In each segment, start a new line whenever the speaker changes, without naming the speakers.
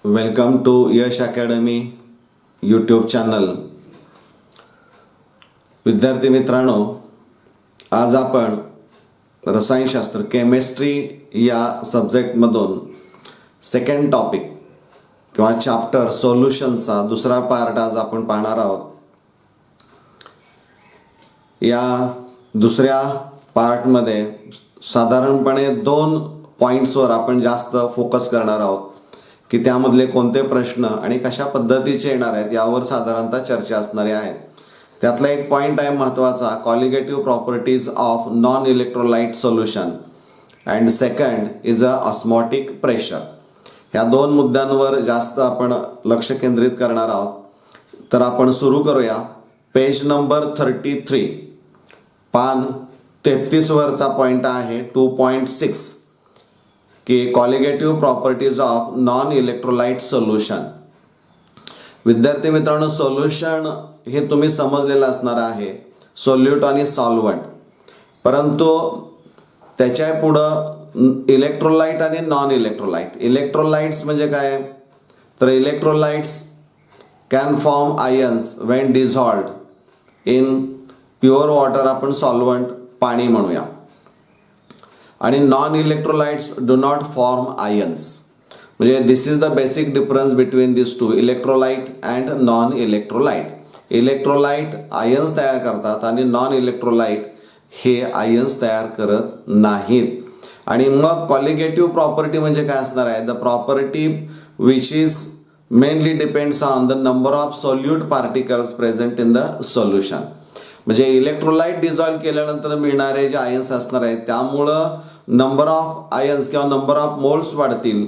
Welcome to Yash academy YouTube channel. विद्यार्थी मित्रांनो, आज आपण रसायनशास्त्र केमिस्ट्री या सब्जेक्टमधून सेकंड टॉपिक किंवा चॅप्टर सोल्युशनचा दुसरा पार्ट आज आपण पाहणार आहोत. या दुसऱ्या पार्टमध्ये साधारणपणे 2 पॉईंट्सवर आपण जास्त फोकस करणार आहोत की त्यामधले कोणते प्रश्न आणि कशा पद्धतीचे येणार आहेत यावर साधारणतः चर्चा असणारी आहे. त्यातला एक पॉईंट आहे महत्त्वाचा, colligative properties of non electrolyte solution and second is a osmotic pressure. ह्या 2 मुद्द्यांवर जास्त आपण लक्ष केंद्रित करणार आहोत. तर आपण सुरू करूया. पेज नंबर 33 पान 33 वरचा पॉईंट आहे 2.6 की colligative properties of non electrolyte solution. विद्यार्थी मित्रांनो, सोल्युशन हे तुम्ही समजलेलं असणार आहे, सोल्यूट आणि सॉल्वंट. परंतु त्याच्या पुढं इलेक्ट्रोलाइट आणि नॉन इलेक्ट्रोलाइट. इलेक्ट्रोलाइट्स म्हणजे काय? तर electrolytes can form ions when dissolved in pure water, आपण सॉल्वंट पाणी म्हणूया. आणि non electrolytes do not form ions. म्हणजे this is the basic difference between this two, electrolyte and non electrolyte. Electrolyte ions तयार करतात आणि नॉन इलेक्ट्रोलाइट हे ions तयार करत नाहीत. आणि मग कॉलिगेटिव्ह प्रॉपर्टी म्हणजे काय असणार आहे? The property which is mainly depends on the number of solute particles present in the solution. म्हणजे इलेक्ट्रोलाइट डिझॉल्व केल्यानंतर मिळणारे जे आयन्स असणार आहेत त्यामुळं नंबर ऑफ आयन्स किंवा नंबर ऑफ मोल्स वाढतील.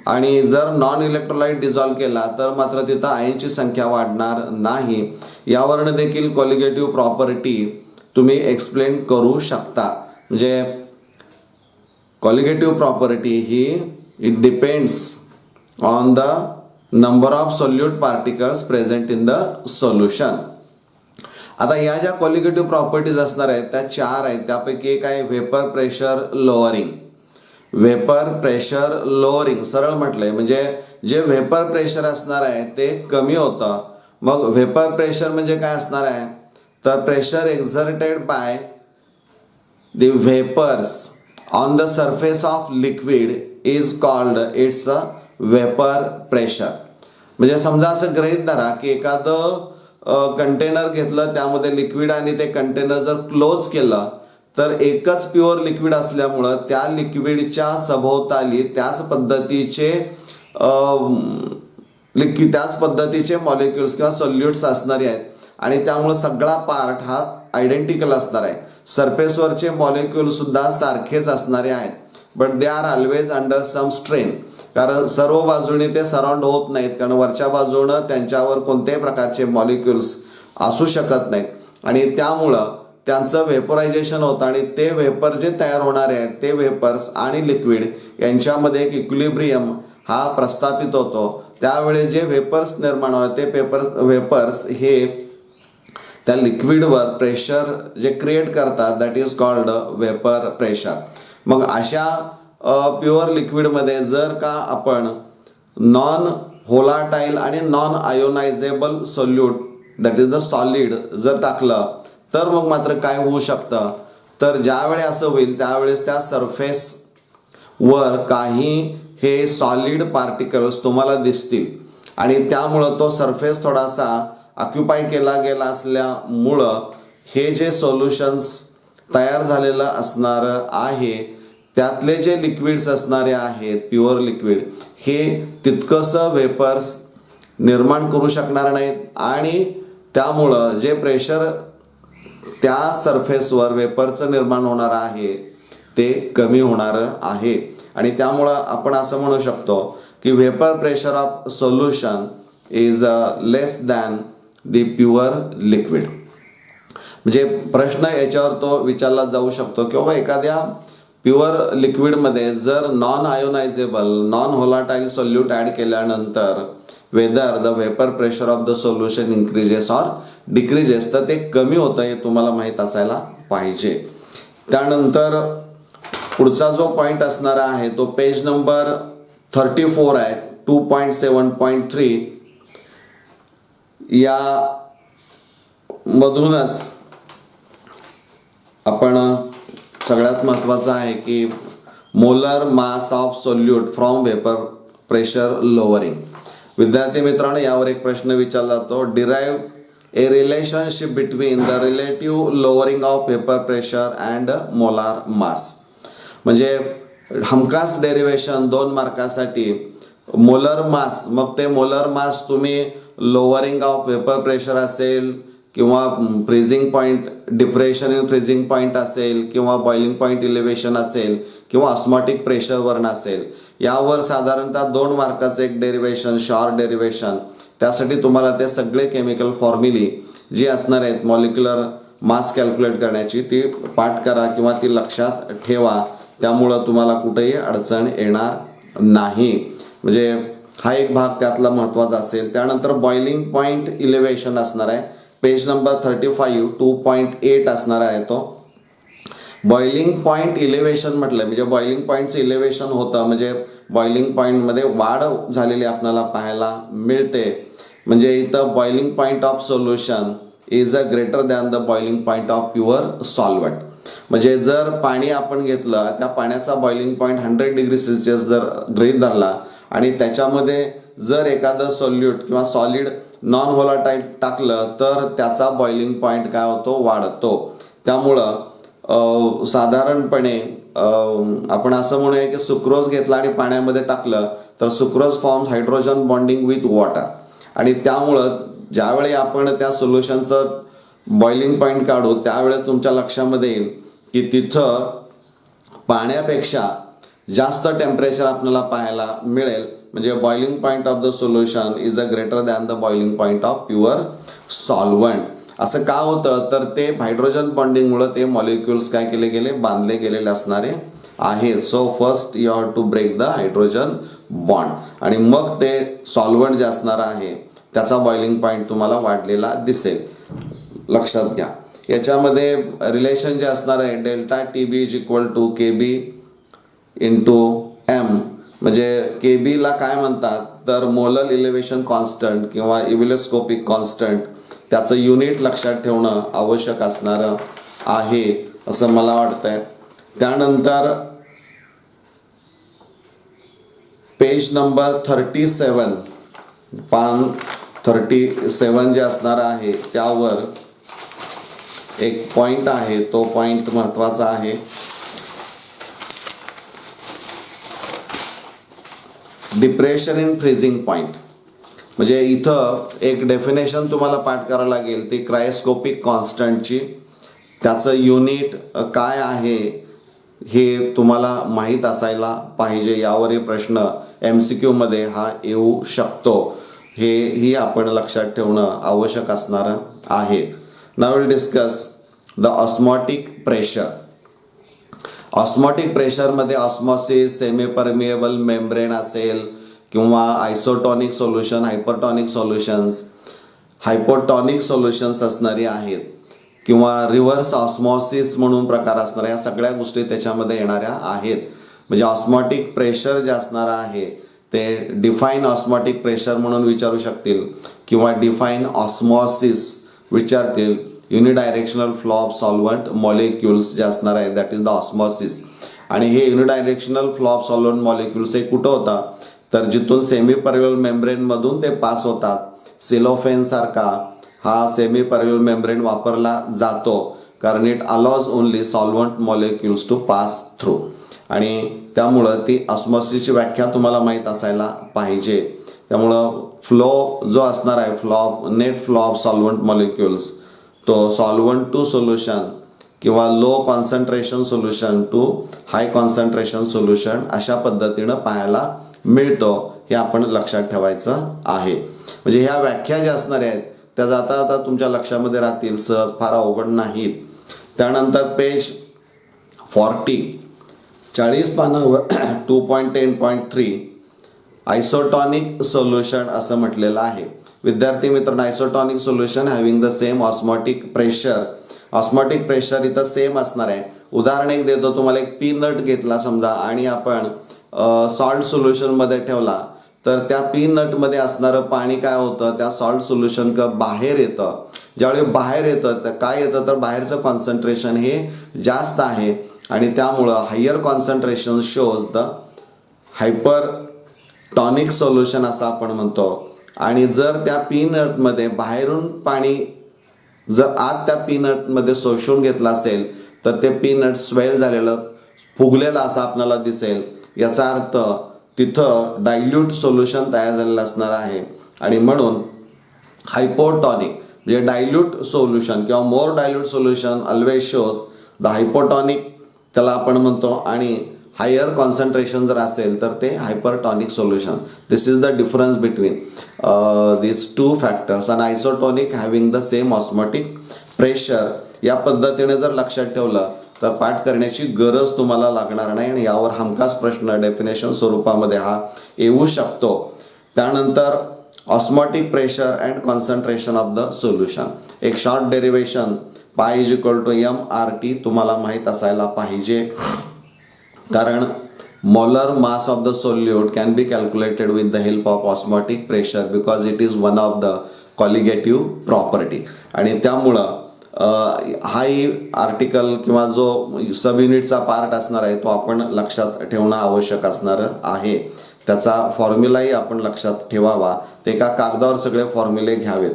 आणि जर नॉन इलेक्ट्रोलाइट डिझॉल्व केला तर मात्र तिथं आयनची संख्या वाढणार नाही. यावरून देखील कॉलिगेटिव्ह प्रॉपर्टी तुम्ही एक्सप्लेन करू शकता. म्हणजे कॉलिगेटिव्ह प्रॉपर्टी ही it depends on the number of solute particles present in the solution. आता या ज्या कॉलिगेटिव्ह प्रॉपर्टीज असणार आहेत त्या 4 आहेत. त्यापैकी एक आहे vapour pressure lowering. Vapour pressure lowering सरळ म्हटलंय म्हणजे जे व्हेपर प्रेशर असणार आहे ते कमी होतं. मग व्हेपर प्रेशर म्हणजे काय असणार आहे? तर pressure exerted by the vapours on the surface of liquid is called it's a vapour pressure. म्हणजे समजा असं गृहीत धरा की एखादं कंटेनर घेतलं, त्यामध्ये लिक्विड आणि ते कंटेनर जर क्लोज केलं तर एकच प्युअर लिक्विड असल्यामुळं त्या लिक्विडच्या सभोवताली त्याच पद्धतीचे मॉलिक्युल्स किंवा सोल्युट्स असणारे आहेत. आणि त्यामुळं सगळा पार्ट हा आयडेंटिकल असणार आहे. सरफेसवरचे मॉलिक्युल सुद्धा सारखेच असणारे आहेत. But they are always under some strain. कारण सर्व बाजूने ते सराउंड होत नाहीत, कारण वरच्या बाजूनं त्यांच्यावर कोणत्याही प्रकारचे मॉलिक्युल्स असू शकत नाहीत. आणि त्यामुळं त्यांचं व्हेपोरायझेशन होतं आणि ते व्हेपर जे तयार होणारे आहेत ते व्हेपर्स आणि लिक्विड यांच्यामध्ये एक इक्विलिब्रियम हा प्रस्थापित होतो. त्यावेळेस जे व्हेपर्स निर्माण होतात ते व्हेपर्स हे त्या लिक्विडवर प्रेशर जे क्रिएट करतात that is called vapour pressure. मग अशा प्युअर लिक्विडमध्ये जर का आपण नॉन व्होलाटाईल आणि non ionisable solute that is the solid जर टाकलं तर मग मात्र काय होऊ शकतं? तर ज्यावेळी असं होईल त्यावेळेस त्या सरफेसवर काही हे सॉलिड पार्टिकल्स तुम्हाला दिसतील आणि त्यामुळं तो सरफेस थोडासा ऑक्युपाय केला गेला असल्यामुळं हे जे सोल्युशन्स तयार झालेलं असणार आहे त्यातले जे लिक्विड्स असणारे आहेत प्युअर लिक्विड हे तितकंसं व्हेपर्स निर्माण करू शकणार नाहीत. आणि त्यामुळं जे प्रेशर त्या सरफेसवर वेपरचं निर्माण होणार आहे ते कमी होणार आहे. आणि त्यामुळं आपण असं म्हणू शकतो की vapour pressure of solution is less than the pure liquid. म्हणजे प्रश्न याच्यावर तो विचारला जाऊ शकतो किंवा एखाद्या प्युअर लिक्विडमध्ये जर non आयोनायझेबल non volatile solute add केल्यानंतर whether the vapour pressure of the solution increases or decreases, तर ते कमी होतं हे तुम्हाला माहीत असायला पाहिजे. त्यानंतर पुढचा जो पॉईंट असणार आहे तो पेज नंबर 34 आहे 2.7.3 या मधूनच आपण सगळ्यात महत्त्वाचं आहे की molar mass of solute from vapour pressure lowering. विद्यार्थी मित्रांनो, यावर एक प्रश्न विचारला जातो, derive A relationship between the relative lowering of vapour pressure and molar mass. म्हणजे हमखास डेरिव्हेशन 2 मार्कासाठी मोलर मास, मग ते मोलर मास तुम्ही लोअरिंग ऑफ वेपर प्रेशर असेल किंवा freezing point, depression in freezing point असेल किंवा बॉइलिंग पॉईंट इलेव्हेशन असेल किंवा ऑस्मॉटिक प्रेशरवरून असेल, यावर साधारणतः 2 मार्काचं एक डेरिव्हेशन, शॉर्ट डेरिव्हेशन. त्यासाठी तुम्हाला ते सगळे केमिकल फॉर्म्युली जी असणार आहेत मॉलिक्युलर मास कॅल्क्युलेट करण्याची ती पाठ करा किंवा ती लक्षात ठेवा. त्यामुळं तुम्हाला कुठेही अडचण येणार नाही. म्हणजे हा एक भाग त्यातला महत्त्वाचा असेल. त्यानंतर बॉइलिंग पॉईंट इलेव्हेशन असणार आहे, पेज नंबर 35 2.8 असणार आहे तो. बॉइलिंग पॉईंट इलेव्हेशन म्हटलं म्हणजे बॉइलिंग पॉईंटचं इलेव्हेशन होतं म्हणजे बॉइलिंग पॉईंटमध्ये वाढ झालेली आपल्याला पाहायला मिळते. म्हणजे इथं boiling point of solution is a greater than the boiling point of pure solvent. म्हणजे जर पाणी आपण घेतलं, त्या पाण्याचा बॉइलिंग पॉईंट 100 डिग्री सेल्सिअस जर गृहीत धरला आणि त्याच्यामध्ये जर एखादं सोल्यूट किंवा सॉलिड नॉन व्होलाटाईल टाकलं तर त्याचा बॉइलिंग पॉईंट काय होतो, वाढतो. त्यामुळं साधारणपणे आपण असं म्हणूया की सुक्रोज घेतला आणि पाण्यामध्ये टाकलं तर sucrose forms hydrogen bonding with water, आणि त्यामुळं ज्यावेळी आपण त्या सोल्युशनचं बॉइलिंग पॉईंट काढू त्यावेळेस तुमच्या लक्षामध्ये येईल की तिथं पाण्यापेक्षा जास्त टेम्परेचर आपल्याला पाहायला मिळेल. म्हणजे boiling point of the solution is a greater than the boiling point of pure solvent. असं का होतं तर ते हायड्रोजन बॉन्डिंगमुळे ते मॉलिक्युल्स काय केले गेले, बांधले गेलेले असणारे आहेत. So first you have to break the hydrogen bond आणि मग ते सॉल्वंट जे असणार आहे त्याचा बॉइलिंग पॉईंट तुम्हाला वाढलेला दिसेल. लक्षात घ्या. याच्यामध्ये रिलेशन जे असणार आहे delta TB is equal to KB into M. म्हणजे केबीला काय म्हणतात तर मोलर इलेव्हेशन कॉन्स्टंट किंवा इव्हिलोस्कोपिक कॉन्स्टंट, त्याचं युनिट लक्षात ठेवणं आवश्यक असणार आहे असं मला वाटतंय. त्यानंतर पेज नंबर 37 पान 37 जे असणार आहे त्यावर एक पॉइंट आहे, तो पॉइंट महत्वाचा आहे. Depression in freezing point. म्हणजे इथं एक डेफिनेशन तुम्हाला पाठ करावं लागेल ती क्रायोस्कोपिक कॉन्स्टंटची. त्याचं युनिट काय आहे हे तुम्हाला माहीत असायला पाहिजे. यावरही प्रश्न MCQ मध्ये हा येऊ शकतो, हेही आपण लक्षात ठेवणं आवश्यक असणार आहे. Now will discuss the osmotic pressure. Osmotic प्रेशरमध्ये ऑस्मॉसिस, सेमी परमिएबल मेम्ब्रेन असेल किंवा isotonic solution, hypertonic solutions, hypotonic solutions असणारी आहेत किंवा रिव्हर्स ऑस्मॉसिस म्हणून प्रकार असणार, या सगळ्या गोष्टी त्याच्यामध्ये येणाऱ्या आहेत. म्हणजे ऑस्मॉटिक प्रेशर जे असणार आहे ते डिफाईन ऑस्मॉटिक प्रेशर म्हणून विचारू शकतील किंवा डिफाईन ऑस्मॉसिस विचारतील. Unidirectional flow of solvent molecules जे असणार आहे दॅट इज द ऑस्मॉसिस. आणि हे unidirectional flow of solvent molecules हे कुठं होता तर जिथून सेमी परमिएबल मेम्ब्रेन मधून ते पास होतात. सिलोफेन सारखा हा सेमी परमिएबल मेम्ब्रेन वापरला जातो कारण it allows only solvent molecules to pass through. आणि त्यामुळं ती ऑस्मॉसिसची व्याख्या तुम्हाला माहीत असायला पाहिजे. त्यामुळं फ्लो जो असणार आहे, flow of net flow of solvent molecules, तो सॉल्वंट टू सोल्युशन किंवा low concentration solution to high concentration solution अशा पद्धतीनं पाहायला मिळतो. हे आपण लक्षात ठेवायचं आहे. म्हणजे ह्या व्याख्या ज्या असणार आहेत त्या जाता जाता तुमच्या लक्षामध्ये राहतील, सहज, फार अवघड नाहीत. त्यानंतर पेज 40 पानावर 2.10.3 आयसोटॉनिक सोल्युशन असं म्हटलेलं आहे. विद्यार्थी मित्रांनो, isotonic solution having the same osmotic pressure. Osmotic pressure इथं सेम असणार आहे. उदाहरण एक देतो तुम्हाला. एक पीनट घेतला समजा आणि आपण सॉल्ट सोल्युशनमध्ये ठेवला तर त्या पीनटमध्ये असणारं पाणी काय होतं, त्या सॉल्ट सोल्युशन बाहेर येतं. ज्यावेळी बाहेर येतं तर काय येतं, तर बाहेरचं कॉन्सन्ट्रेशन हे जास्त आहे आणि त्यामुळं higher concentration shows the hypertonic solution असं आपण म्हणतो. आणि जर त्या पीनटमध्ये बाहेरून पाणी जर आत त्या पीनटमध्ये शोषून घेतलं असेल तर ते पीनट स्वेल झालेलं, फुगलेलं असं आपल्याला दिसेल. याचा अर्थ तिथं डायल्यूट सोल्युशन तयार झालेलं असणार आहे आणि म्हणून हायपोटॉनिक म्हणजे डायल्यूट सोल्युशन किंवा more dilute solution always shows the hypotonic त्याला आपण म्हणतो. आणि हायर कॉन्सन्ट्रेशन जर असेल तर ते hypertonic solution. This is the difference between these two factors. and isotonic having the same osmotic pressure. या पद्धतीने जर लक्षात ठेवलं तर पाठ करण्याची गरज तुम्हाला लागणार नाही आणि यावर हमखास प्रश्न डेफिनेशन स्वरूपामध्ये हा येऊ शकतो. त्यानंतर osmotic pressure and concentration of the solution. एक शॉर्ट डेरिवेशन पाय इज इक्वल टू MRT तुम्हाला माहीत असायला पाहिजे, कारण molar mass of the solute can be calculated with the help of osmotic pressure because it is one of the colligative property. आणि त्यामुळं हाही आर्टिकल किंवा जो सब युनिटचा पार्ट असणार आहे तो आपण लक्षात ठेवणं आवश्यक असणार आहे. त्याचा फॉर्म्युलाही आपण लक्षात ठेवावा. ते एका कागदावर सगळे फॉर्म्युले घ्यावेत.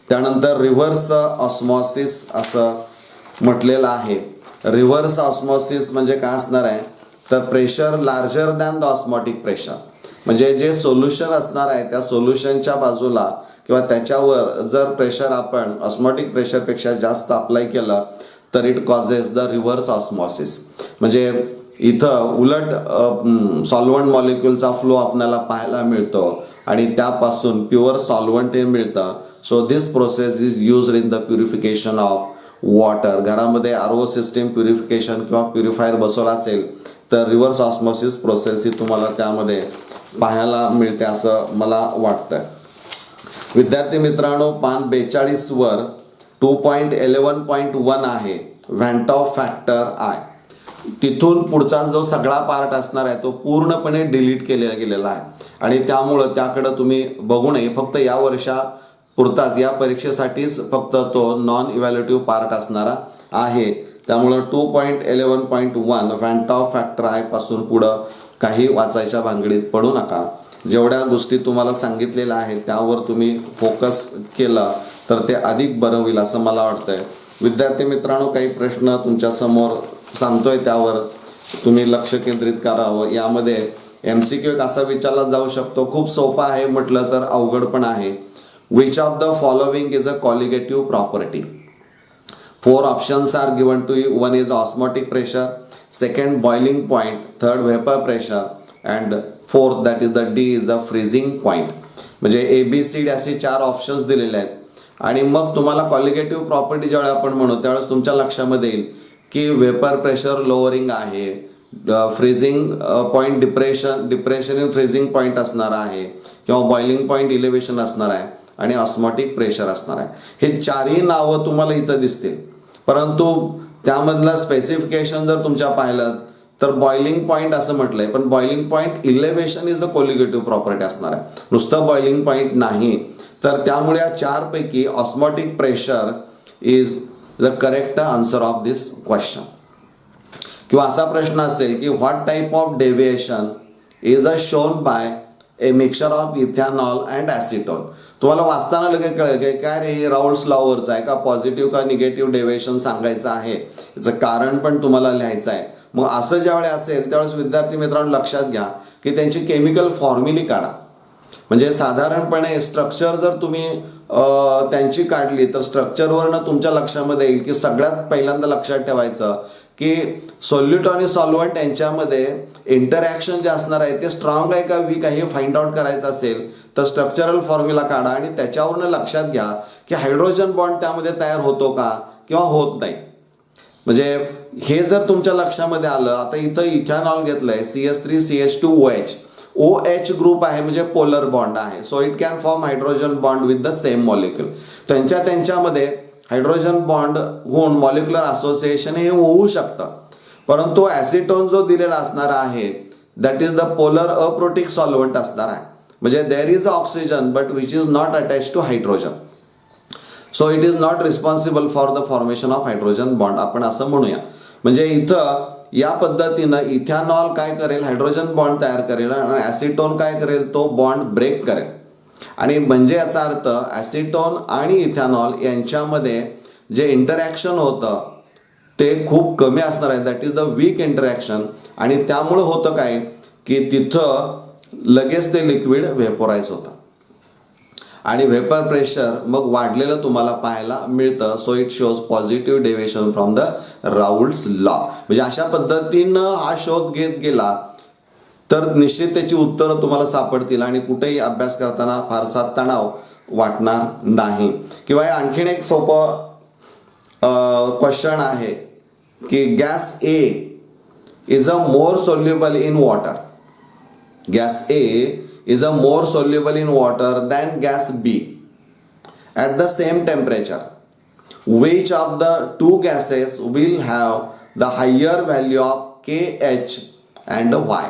त्यानंतर रिव्हर्स ऑस्मॉसिस असं म्हटलेलं आहे. रिव्हर्स ऑस्मॉसिस म्हणजे काय असणार आहे, तर pressure larger than the osmotic pressure. म्हणजे जे सोल्युशन असणार आहे त्या सोल्युशनच्या बाजूला किंवा त्याच्यावर जर प्रेशर आपण ऑस्मॉटिक प्रेशरपेक्षा जास्त अप्लाय केलं तर it causes the reverse osmosis. म्हणजे इथं उलट सॉल्वंट मॉलिक्युलचा फ्लो आपल्याला पाहायला मिळतो आणि त्यापासून प्युअर सॉल्वंट हे मिळतं. So this process is used in the purification of water. घरामध्ये RO सिस्टीम प्युरिफिकेशन किंवा प्युरिफायर बसवला असेल तर रिव्हर्स ऑस्मॉसिस प्रोसेस ही तुम्हाला त्यामध्ये पाहायला मिळते असं मला वाटतं. विद्यार्थी मित्रांनो, पान 42 वर 2.11.1 आहे व्हॅन्टॉफ फॅक्टर I. तिथून पुढचा जो सगळा पार्ट असणार आहे तो पूर्णपणे डिलीट केलेला गेलेला आहे आणि त्यामुळं त्याकडं तुम्ही बघू नये. फक्त या वर्षापुरताच या परीक्षेसाठीच फक्त तो नॉन इव्हॅल्युएटिव्ह पार्ट असणारा आहे. त्यामुळं 2.11.1 व्हॅन्टॉफ फॅक्टर I पासून पुढं काही वाचायच्या भानगडीत पडू नका. जेवढ्या गोष्टी तुम्हाला सांगितलेल्या आहेत त्यावर तुम्ही फोकस केला तर ते अधिक बरं होईल असं मला वाटतंय. विद्यार्थी मित्रांनो, काही प्रश्न तुमच्या समोर सांगतोय त्यावर तुम्ही लक्ष केंद्रित करावं. यामध्ये MCQ असा विचारला जाऊ शकतो. खूप सोपा आहे म्हटलं तर अवघड पण आहे. Which of the following is a colligative property? 4 options are given to you. One is osmotic pressure, second boiling point, third vapor pressure, and fourth that is the D is the freezing point. म्हणजे ABCD असे 4 options दिलेले आहेत आणि मग तुम्हाला colligative property ज्यावेळेस आपण म्हणू त्यावेळेस तुमच्या लक्षामध्ये येईल की वेपर प्रेशर लोअरिंग आहे, freezing point depression in freezing point असणार आहे किंवा बॉइलिंग पॉईंट इलेव्हेशन असणार आहे आणि ऑस्मॉटिक प्रेशर असणार आहे. हे चारही नावं तुम्हाला इथं दिसतील, परंतु त्यामधलं स्पेसिफिकेशन जर तुमच्या पाहिलं तर बॉइलिंग पॉईंट असं म्हटलंय, पण boiling point elevation is the colligative property असणार आहे, नुसतं बॉइलिंग पॉईंट नाही. तर त्यामुळे या 4 पैकी osmotic pressure is the correct answer of this question. किंवा असा प्रश्न असेल की what type of deviation is a shown by a mixture of ethanol and acetone. तुम्हाला वाचताना लगेच कळेल की काय रे, हे राऊल्स लॉवरचं आहे का, पॉझिटिव्ह का निगेटिव्ह डेव्हिएशन सांगायचं आहे, याचं कारण पण तुम्हाला लिहायचं आहे. मग असं ज्यावेळेस असेल त्यावेळेस विद्यार्थी मित्रांनो लक्षात घ्या की त्यांची केमिकल फॉर्म्युली काढा. म्हणजे साधारणपणे स्ट्रक्चर जर तुम्ही त्यांची काढली तर स्ट्रक्चरवरनं तुमच्या लक्षामध्ये येईल की सगळ्यात पहिल्यांदा लक्षात ठेवायचं की सोल्यूट आणि सॉल्व्हंट यांच्यामध्ये इंटरॅक्शन जे असणार आहे ते स्ट्रॉंग आहे का वीक आहे हे फाइंड आउट करायचं असेल तर स्ट्रक्चरल फॉर्म्युला काढा आणि त्याच्यावरनं लक्षात घ्या की हायड्रोजन बॉन्ड त्यामध्ये तयार होतो का किंवा होत नाही. म्हणजे हे जर तुमच्या लक्षामध्ये आलं, आता इथं इथेनॉल घेतलंय CH3CH2OH, OH ग्रुप आहे म्हणजे पोलर बॉन्ड आहे, so it can form hydrogen bond with the same molecule. त्यांच्यामध्ये हायड्रोजन बॉन्ड होऊन मॉलिक्युलर असोसिएशन हे होऊ शकतं. परंतु ॲसिटोन जो दिलेला असणार आहे that is the polar aprotic solvent असणार आहे. म्हणजे there is oxygen but which is not attach two hydrogen. So it is not responsible for the formation of hydrogen bond, आपण असं म्हणूया. म्हणजे इथं या पद्धतीनं इथॅनॉल काय करेल, हायड्रोजन बॉन्ड तयार करेल आणि ॲसिटोन काय करेल, तो बॉन्ड ब्रेक करेल. आणि म्हणजे याचा अर्थ ॲसिटोन आणि इथॅनॉल यांच्यामध्ये जे इंटरॅक्शन होतं ते खूप कमी असणार आहे, that is the weak interaction. आणि त्यामुळं होतं काय की तिथं लगेच ते लिक्विड व्हेपोराईज होतं आणि व्हेपर प्रेशर मग वाढलेलं तुम्हाला पाहायला मिळतं. So it shows positive deviation from the Raoult's law. म्हणजे अशा पद्धतीनं हा शोध घेत गेला तर निश्चित त्याची उत्तरं तुम्हाला सापडतील आणि कुठेही अभ्यास करताना फारसा तणाव वाटणार नाही. किंवा आणखीन एक सोपं क्वेश्चन आहे की gas A is a more soluble in water. Gas A is a more soluble in water than gas B at the same temperature. Which of the two gases will have the higher value of KH and Y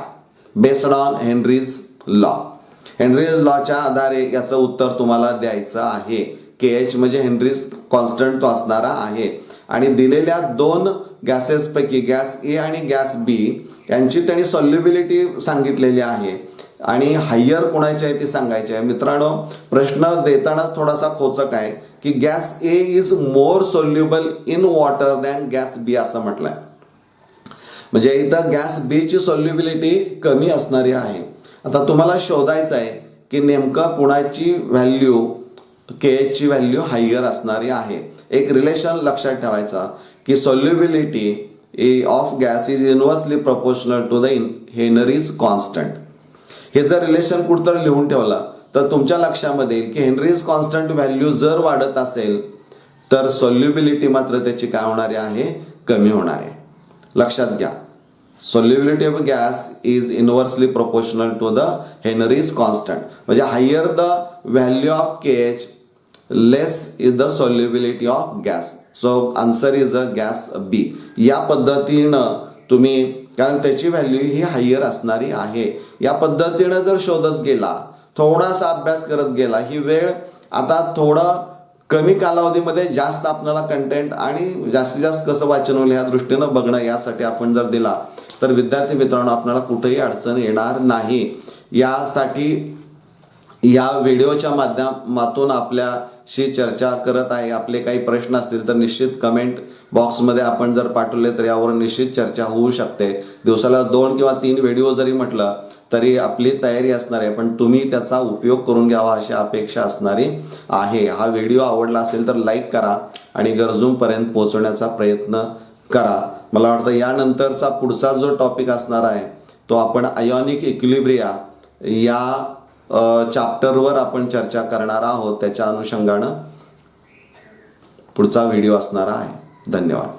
based on Henry's law? Henry's lawच्या आधारे याचं उत्तर तुम्हाला द्यायचं आहे. KH म्हणजे Henrys constant तो असणारा आहे आणि दिलेल्या दोन गॅसेसपैकी गॅस ए आणि गॅस बी यांची त्यांनी सॉल्युबिलिटी सांगितलेली आहे आणि हायर कोणाची आहे ती सांगायची आहे. मित्रांनो, प्रश्न देताना थोडासा खोचक आहे की gas A is more soluble in water than gas B असं म्हटलंय. म्हणजे इथं गॅस बी ची सोल्युबिलिटी कमी असणारी आहे. आता तुम्हाला शोधायचं आहे की नेमकं कुणाची व्हॅल्यू के ची व्हॅल्यू हायर असणारी आहे. एक रिलेशन लक्षात ठेवायचा की solubility of gas is inversely proportional to the Henry's constant. हे जर रिलेशन कुठतर लिहून ठेवलं तर तुमच्या लक्षामध्ये येईल की हेनरीज कॉन्स्टंट व्हॅल्यू जर वाढत असेल तर सोल्युबिलिटी मात्र त्याची काय होणारी आहे, कमी होणार आहे. लक्षात घ्या, solubility of gas is inversely proportional to the Henry's constant. म्हणजे higher the value of KH less is the solubility of gas. So answer is a gas B. या पद्धतीनं तुम्ही, कारण त्याची व्हॅल्यू ही हायर असणारी आहे, या पद्धतीनं जर शोधत गेला, थोडासा अभ्यास करत गेला, ही वेळ आता थोडं कमी कालावधीमध्ये जास्त आपल्याला कंटेंट आणि जास्तीत जास्त कसं वाचन होईल ह्या दृष्टीनं बघणं यासाठी आपण जर दिला तर विद्यार्थी मित्रांनो आपल्याला कुठेही अडचण येणार नाही. यासाठी या व्हिडिओच्या माध्यमातून आपल्याशी चर्चा करत आहे. आपले काही प्रश्न असतील तर निश्चित कमेंट बॉक्समध्ये आपण जर पाठवले तर यावर निश्चित चर्चा होऊ शकते. दिवसाला 2 किंवा 3 व्हिडिओ जरी म्हटलं तरी आपली तयारी असणार आहे, पण तुम्ही त्याचा उपयोग करून घ्यावा अशी अपेक्षा असणारी आहे. हा व्हिडिओ आवडला असेल तर लाईक करा आणि गरजूंपर्यंत पोहोचवण्याचा प्रयत्न करा. मला वाटतं यानंतरचा पुढचा जो टॉपिक असणार आहे तो आपण आयोनिक इक्विलिब्रिया या चॅप्टरवर आपण चर्चा करणार आहोत. त्याच्या अनुषंगानं पुढचा व्हिडिओ असणार आहे. धन्यवाद.